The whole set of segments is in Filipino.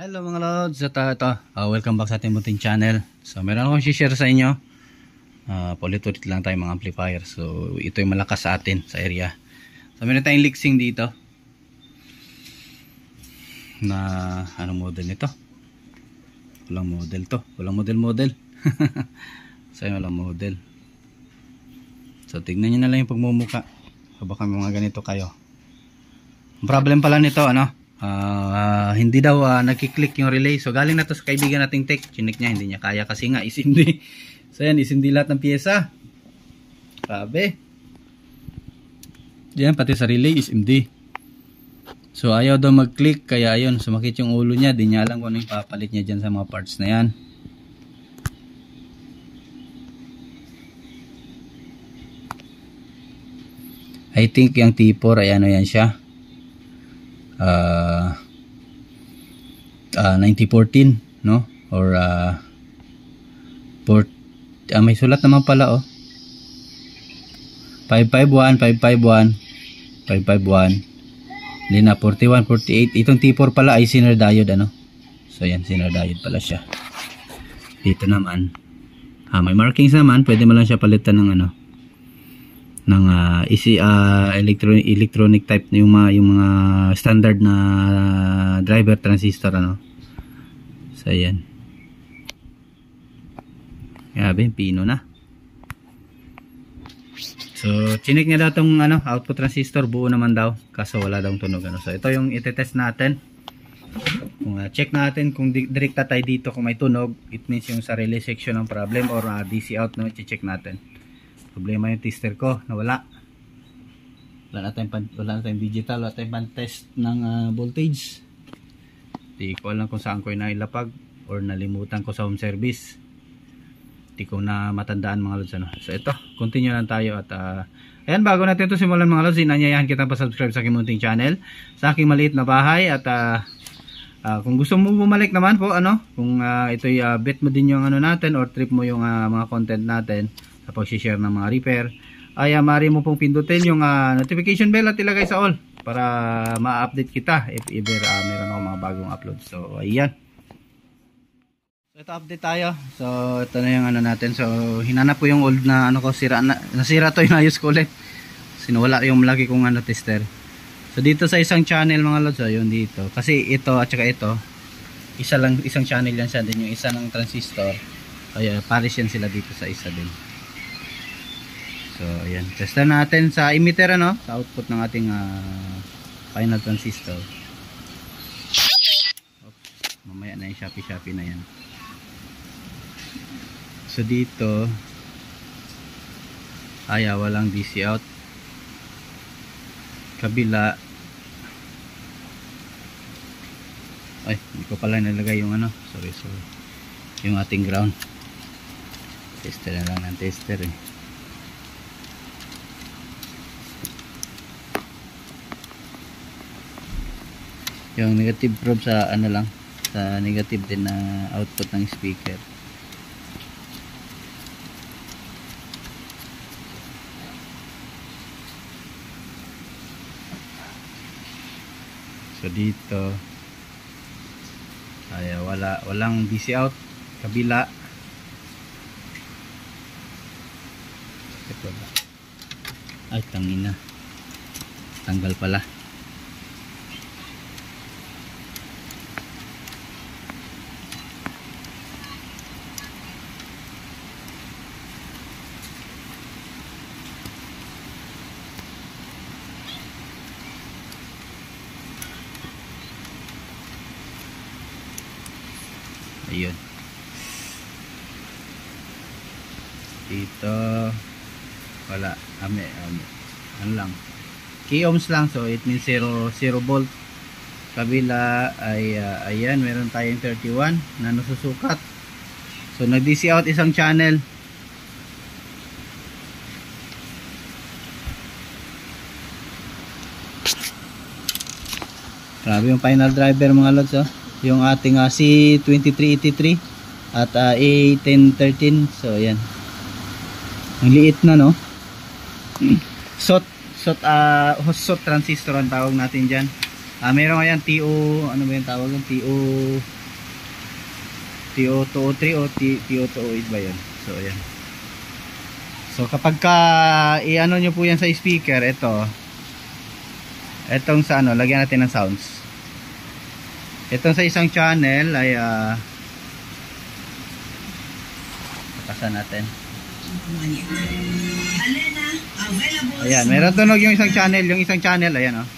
Hello mga lods, welcome back sa ating munting channel. So meron akong share sa inyo. Paulit-ulit lang tayo mga amplifier. So ito yung malakas sa atin sa area. So meron tayong Lixing dito. Na anong model nito? Walang model to. Walang model. So walang model. So tignan nyo na lang yung pagmumuka. So baka mga ganito kayo. Ang problem pala nito hindi daw nagki-click yung relay. So galing na to sa kaibigan nating tech. Chinik niya, hindi niya kaya kasi nga isindi. So yan, isindi lahat ng pyesa. Grabe. Diyan pati sa relay isindi. So ayaw daw mag-click, kaya ayun, sumakit yung ulo niya. Di niya alam kung ano yung papalit niya dyan sa mga parts na yan. I think yung T4 ay ano yan siya, 9014, no? Or may sulat naman pala 551 Lina 41 48. Itong T4 pala ay Zener diode, ano? So yan, Zener diode pala siya. Dito naman may markings naman, pwede mo lang siya palitan ng ng electronic type, yung mga standard na driver transistor, ano. So ayan, grabe, pino na. So chinik niya daw tong output transistor, buo naman daw, kaso wala daw tunog, ano. So ito yung itetest natin. Kung check natin kung direkta tayo dito, kung may tunog, it means yung sa relay section ng problem, or DC out, no, i-check natin. Problema yung tester ko, nawala. Wala na tayong digital, wala tayong pan-test ng voltage. Di ko alam kung saan ko nailapag or nalimutan ko sa home service. Di ko na matandaan mga lods, ano. So ito, continue lang tayo at ayan, bago natin ito simulan mga lods, inanyayahan kita pa subscribe sa aking munting channel, sa aking maliit na bahay. At kung gusto mo bumalik naman po, kung ito'y bet mo din yung natin, or trip mo yung mga content natin sa pag-share ng mga repair, ay maaari mo pong pindutin yung notification bell at ilagay sa all para ma-update kita if ever meron ako mga bagong upload. So ayan, so ito, update tayo. So ito na yung natin. So hinanap ko yung old na ko, nasira to, yung ayos ko ulit. Sinuwala yung lagi kong tester. So dito sa isang channel mga lods, yun dito, kasi ito at saka ito isang channel yan siya, din yung isa ng transistor, kaya pares yan sila dito sa isa din. So ayan, testan natin sa emitter, sa output ng ating final transistor. Oops, mamaya na yung Shopee na yan. So dito walang DC out. Kabila, hindi ko pala nilagay yung sorry, yung ating ground. Tester na lang ng tester yung negative probe sa lang, sa negative din na output ng speaker. So dito walang DC out. Kabila ito ba? Ay, tangina, tanggal pala. Ayun, dito wala, lang, key ohms lang, so it means 0 volt. Kabila ay ayan, meron tayong 31 na nasusukat. So nag DC out isang channel. Grabe yung final driver mga lods, yung ating C2383 at A1013. So ayan, ang liit na, no. SOT transistor ang tawag natin dyan. Meron ayan TO, ano ba yung tawag yung TO203 o TO208 ba yan? So ayan. So kapag ka i-ano nyo po yan sa speaker, etong sa ano, lagyan natin ng sounds. Itong sa isang channel ay pakasan natin. Ayan, meron tunog yung isang channel, ayan oh.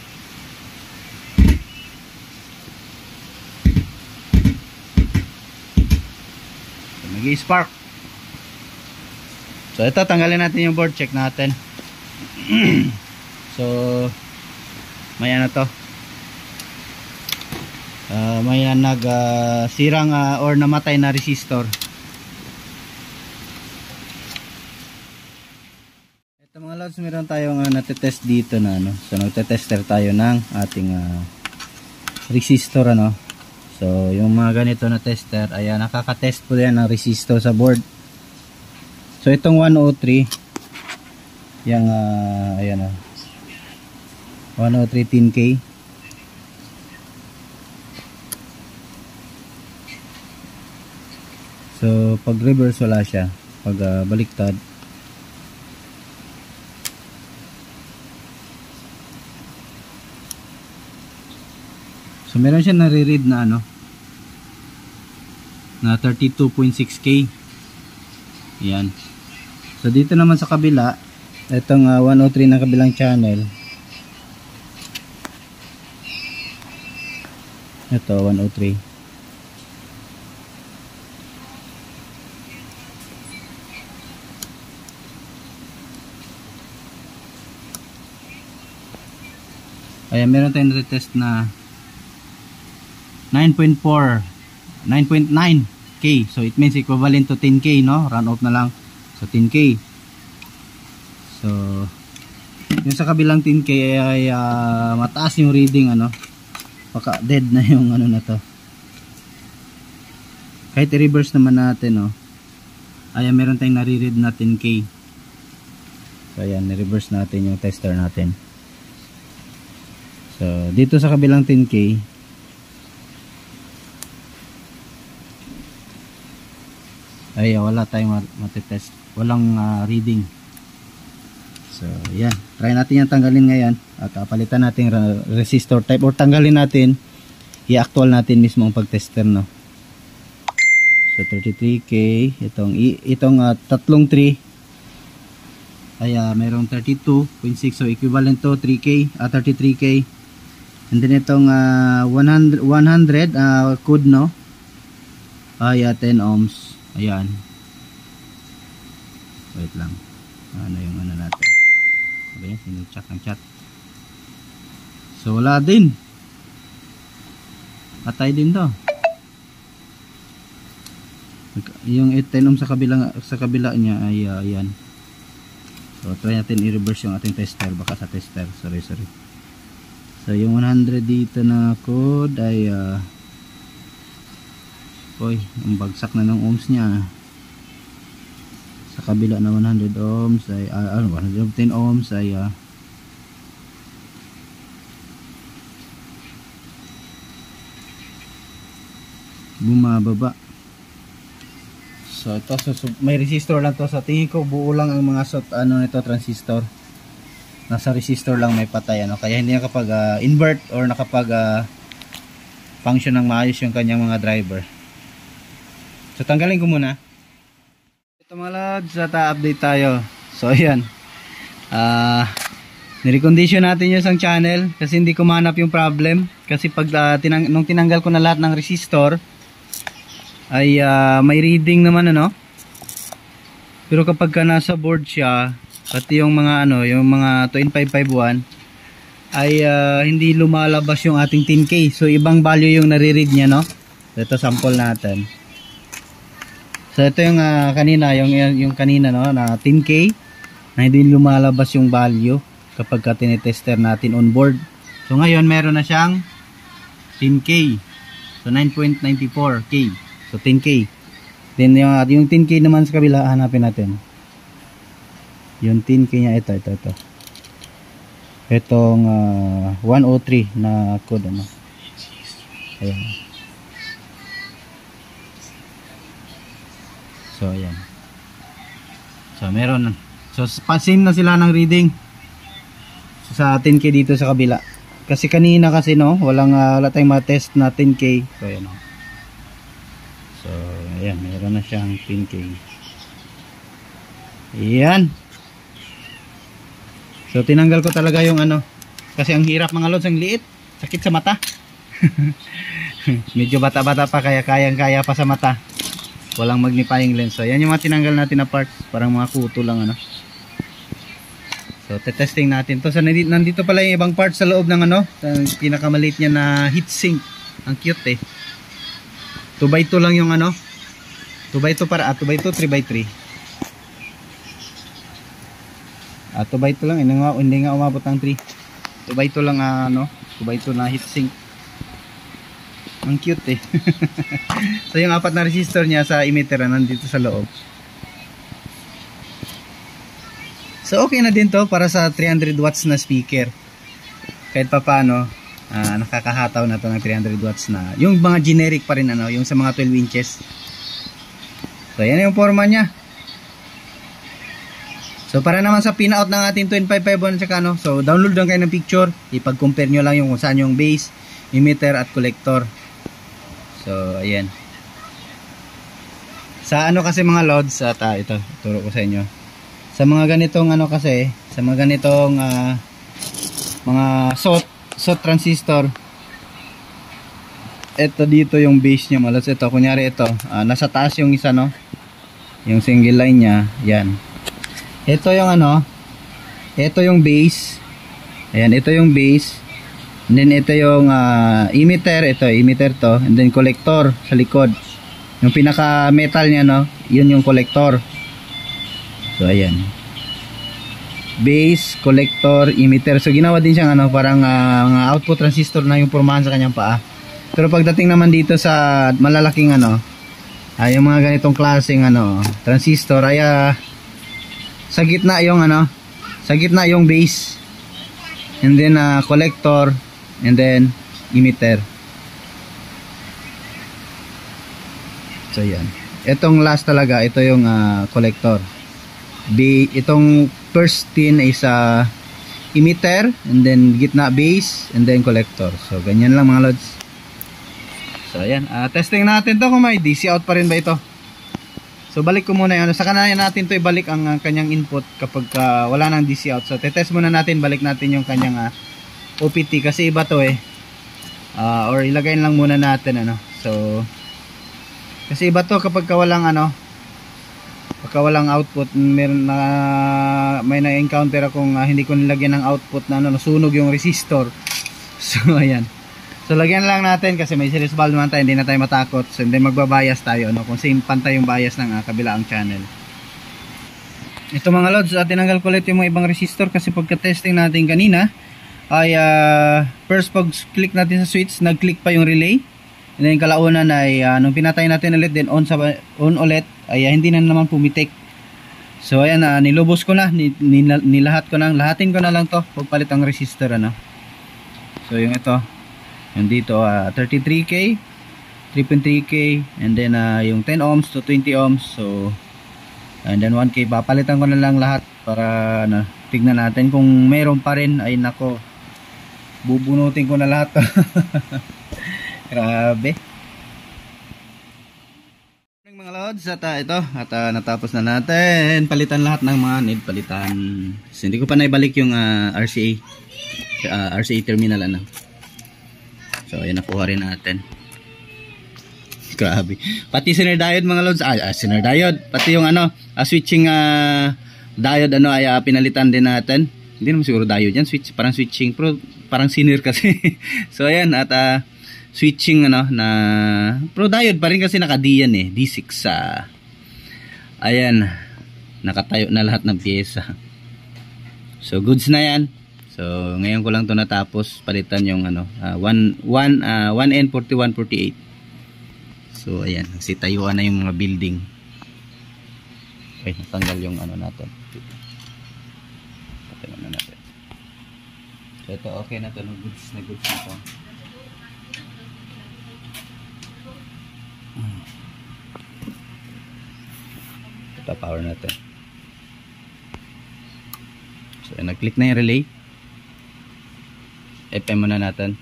So, nag-i-spark. So ito, tanggalin natin yung board, check natin. So may ano to, may sirang or namatay na resistor. Ito mga lods, meron tayong natetest dito na ano. So nagtetester tayo ng ating resistor ano. So yung mga ganito na tester, ayan, nakaka-test po yan ng resistor sa board. So itong 103 yung ayan 103 10K. So pag reverse wala siya, pag baliktad so meron siya nare-read na ano na 32.6K. Yan. So dito naman sa kabila, itong 103 na kabilang channel, ito 103. Ayan, meron tayong retest na 9.9K. So it means equivalent to 10K, no? Run off na lang. So 10K. So yung sa kabilang 10K ay mataas yung reading ano. Baka dead na yung ano na to. Kahit i-reverse naman natin, no. Ayan, meron tayong nare-read na 10K. So ayan, i-reverse natin yung tester natin. So dito sa kabilang 10K, ay wala tayong matitest, walang reading. So yan, try natin yan tanggalin ngayon at palitan natin resistor type, or tanggalin natin, i-actual natin mismo ang pagtester, no. So 33K, itong tatlong 3 ay merong 32.6, so equivalent to 3K, 33K. And then itong 100 code, no, ay 10 ohms. Ayan, wait lang, ano yung ano natin, okay, sincheck ang chat. So wala din, patay din to. Yung 10 ohms sa kabila niya ay ayan. So try natin i-reverse yung ating tester, baka sa tester, sorry. So yung 100 dito na code ay ang bagsak na ng ohms niya. Sa kabila na 100 ohms ay 110 ohms ay bumababa. So ito, may resistor lang to. Sa tingin ko buo lang ang mga nito transistor. Nasa resistor lang may patay ano, kaya hindi nakapag invert or nakapag function ng maayos yung kanyang mga driver. So tanggalin ko muna. Ito mga lods, update tayo. So ayan, nirecondition natin yung isang channel kasi hindi ko mahanap yung problem. Kasi pag nung tinanggal ko na lahat ng resistor ay may reading naman ano. Pero kapag ka nasa board siya, pati yung mga yung mga 2.551 ay hindi lumalabas yung ating 10K. So ibang value yung nare-read niya, no. So ito sample natin. So ito yung kanina, yung kanina, no, na 10K na hindi lumalabas yung value kapag ka tinetester natin on board. So ngayon meron na siyang 10K. So 9.94K. So 10K. Then yung 10K naman sa kabila, hanapin natin. Yung 10K niya, ito. Itong 103 na code ano. Ayan. So ayan. So meron. So pasin na sila ng reading sa 10K dito sa kabila. Kasi kanina kasi no, wala tayong ma-test na 10K. So ayan. So ayan, meron na siyang 10K. Ayan. So tinanggal ko talaga yung ano, kasi ang hirap mga lods, ang liit, sakit sa mata. Medyo bata-bata pa kaya kayang-kaya pa sa mata. Walang magnifying lens. So yan yung mga tinanggal natin na parts, parang mga kuto lang ano. So te-testing natin to. So nandito pala yung ibang parts sa loob ng ano, pinakamaliit niya na heatsink. Ang cute eh. 2x2 lang yung ano. 2x2 para 2x2, 3x3. 2x2 lang, hindi nga umabot ng 3. 2x2 lang ano, 2x2 na heatsink. Ang cute eh. So yung 4 na resistor niya sa emitter nandito sa loob. So okay na din to para sa 300 watts na speaker. Kahit pa paano, nakakahataw na to ng 300 watts na. Yung mga generic pa rin ano, yung sa mga 12 inches. So yan yung forma niya. So para naman sa pinout ng ating 255 tsaka ano, so download lang kayo ng picture, ipag-compare nyo lang yung kung saan yung base, emitter at collector. So ayan. Sa ano kasi mga loads at ito, turo ko sa inyo. Sa mga ganitong ano kasi, sa mga ganitong mga SOT transistor, ito dito yung base niya mga loads. Ito kunyari ito, nasa taas yung isa no, yung single line niya, yan. Ito yung ano, ito yung base. Ayan, ito yung base. And then ito yung emitter, ito emitter to, and then collector sa likod. Yung pinaka metal niya no, yun yung collector. So ayan. Base, collector, emitter. So ginawa din siyang ano, parang output transistor na yung pormahan sa kanyang paa. Pero pagdating naman dito sa malalaking ano, yung mga ganitong klaseng ano, transistor ay sa gitna yung ano, sa gitna yung base, and then collector, and then emitter. So yan, itong last talaga, ito yung collector. Itong first pin is emitter, and then gitna base, and then collector. So ganyan lang mga lods. So ayan, testing natin to kung may DC out pa rin ba ito. So balik ko muna yung ano, saka na natin to ibalik ang kanyang input kapag wala nang DC out. So tetest muna natin, balik natin yung kanyang OPT kasi iba to eh. Or ilagay lang muna natin ano. So kasi iba to kapag walang ano, pagka walang output, meron na may na-encounter akong hindi ko nilagyan ng output na ano, nasunog yung resistor. So ayan. So lagyan lang natin kasi may series valve naman tayo, hindi na tayo matakot. So hindi magbabias tayo ano, kung same pantay yung bias ng kabilaang channel. Ito mga lods, tinanggal ko ulit yung mga ibang resistor kasi pagka-testing natin kanina ay first pag click natin sa switch, nag-click pa yung relay. And then kalaunan ay nung pinatay natin ulit, then on ulit ay hindi na naman pumitik. So ayan, nilubos ko na, nilahat ko na, lahatin ko na lang to pagpalit ang resistor ano. So yung ito, yung dito 33K, 3.3K, and then yung 10 ohms to 20 ohms. So and then 1K, papalitan ko na lang lahat para tignan natin kung meron pa rin. Ay nako, bubunutin ko na lahat to. Grabe mga lods, at ito at natapos na natin palitan lahat ng mga need palitan. So, hindi ko pa naibalik yung RCA terminal ano. So ayan, nakuha rin natin. Grabe, pati sinner diode mga lods, sinner diode, pati yung ano switching diode ano ay pinalitan din natin. Hindi naman siguro diode yan, switch, parang switching, pero parang sinner kasi. So ayan, at switching ano na pro diode pa rin kasi naka-D yan eh, D6. Ayan, nakatayo na lahat ng pyesa. So goods na yan. So ngayon ko lang to natapos palitan yung ano 1N4148. So ayan, kasi tayuan na yung mga building. Okay, natanggal yung ano natin. Patay na natin. So ito okay na to, goods na to. Ito power natin. So nag-click na yung relay. FM muna natin.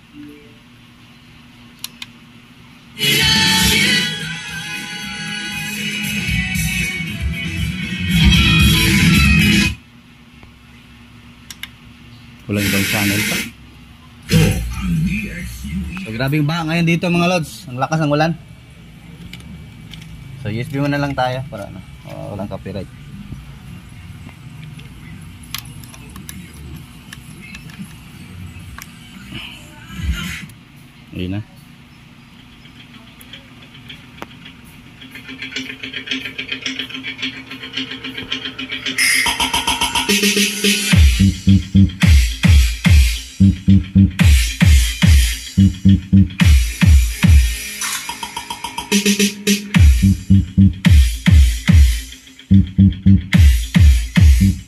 Kulang ibang channel pa. So grabe yung baha ngayon dito mga lods. Ang lakas ng ulan. So USB muna lang tayo para ano, walang copyright. Ayun na.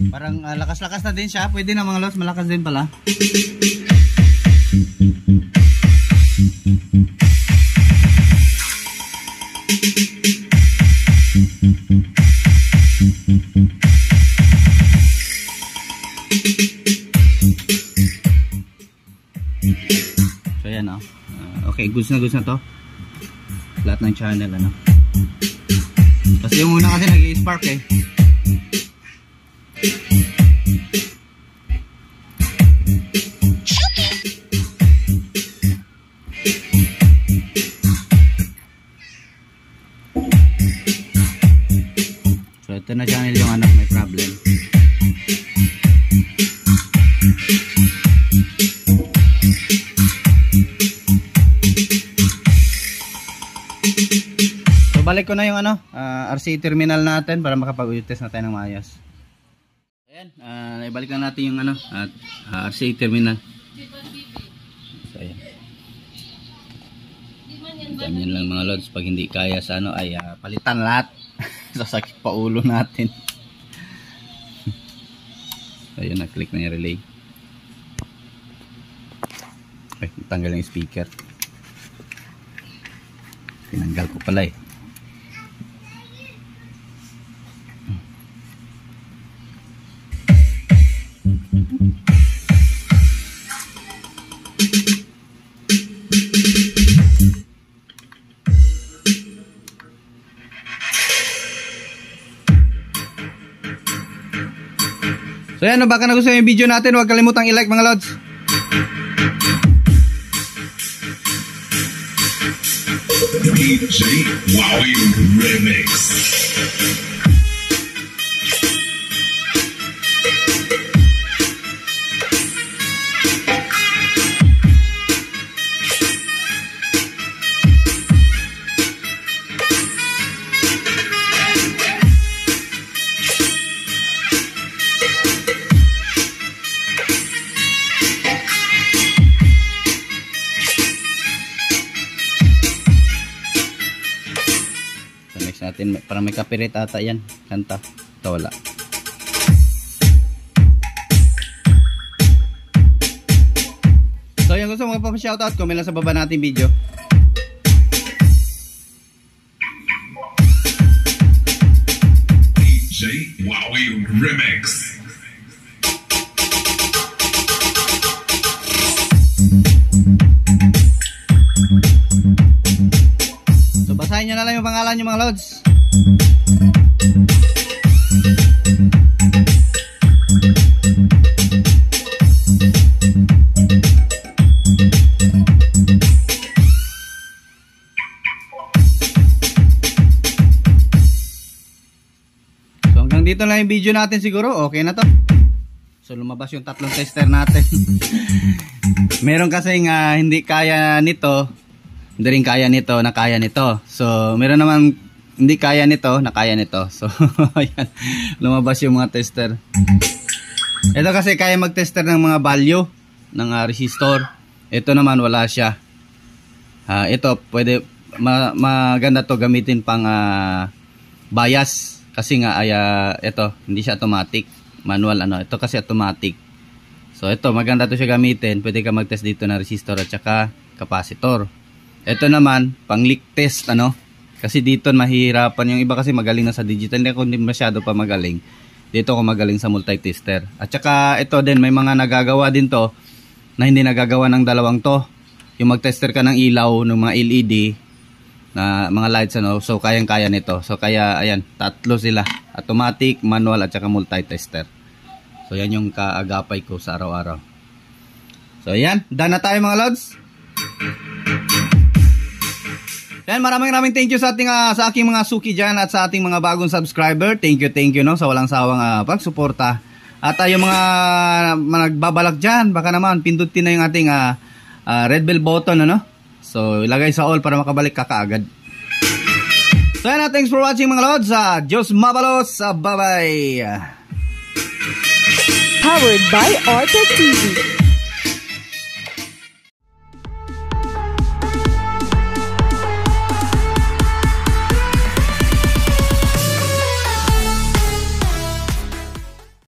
Parang lakas-lakas na din siya. Pwede na mga lods, malakas din pala. So yan oh. Okay, goods na to. Lahat ng channel ano. Kasi yung una kasi nag-i-spark eh. So ito na channel yung anak may problem. So balik ko na yung ano, RCA terminal natin para makapag-test na tayo ng maayos. Ayan, ibalik na natin yung ano, RCA terminal. So ayan. Ganyan lang mga lods, pag hindi kaya sa ano ay palitan lahat. Sasakit pa ulo natin. So ayun, na-click na yung relay. Ay, tanggal yung speaker. Tinanggal ko pala eh. So yan, baka nagustuhan yung video natin, huwag kalimutang i-like mga lods. DJ Wowie Remix. Natin para may copyright ata yan kanta. Ito wala. So yung gusto mga pa-shoutout, comment lang sa baba natin video. DJ Wowie Remix. So basahin nyo na lang yung pangalan nyo mga lods. So hanggang dito lang yung video natin siguro. Okay na to. So lumabas yung tatlong tester natin. Meron kasing hindi kaya nito. Hindi rin kaya nito, na kaya nito. So, meron naman hindi kaya nito, na kaya nito. So, ayan. Lumabas yung mga tester. Ito kasi kaya mag-tester ng mga value ng resistor. Ito naman wala siya. Ito, pwede, maganda to gamitin pang bias. Kasi nga, ito, hindi siya automatic. Manual, ano. Ito kasi automatic. So ito, maganda to siya gamitin. Pwede ka mag-test dito ng resistor at saka capacitor. Ito naman, pang leak test, ano? Kasi dito mahihirapan, yung iba kasi magaling na sa digital, hindi ako masyado pa magaling. Dito ako magaling sa multi-tester. At saka ito din, may mga nagagawa din to na hindi nagagawa ng dalawang to. Yung mag-tester ka ng ilaw, ng mga LED na mga lights, ano, so kayang-kaya nito. So kaya ayan, tatlo sila, automatic, manual at saka multi-tester. So yan yung kaagapay ko sa araw-araw. So ayan, done na tayo mga lods. Yan, maraming thank you sa ating sa aking mga suki dyan at sa ating mga bagong subscriber. Thank you no, sa walang sawang pagsuporta. At yung mga nagbabalak dyan, baka naman pindutin na yung ating red bell button, ano? So ilagay sa all para makabalik ka kaagad. So yan, thanks for watching mga lods. Diyos mabalos, bye bye. Powered by Arte TV.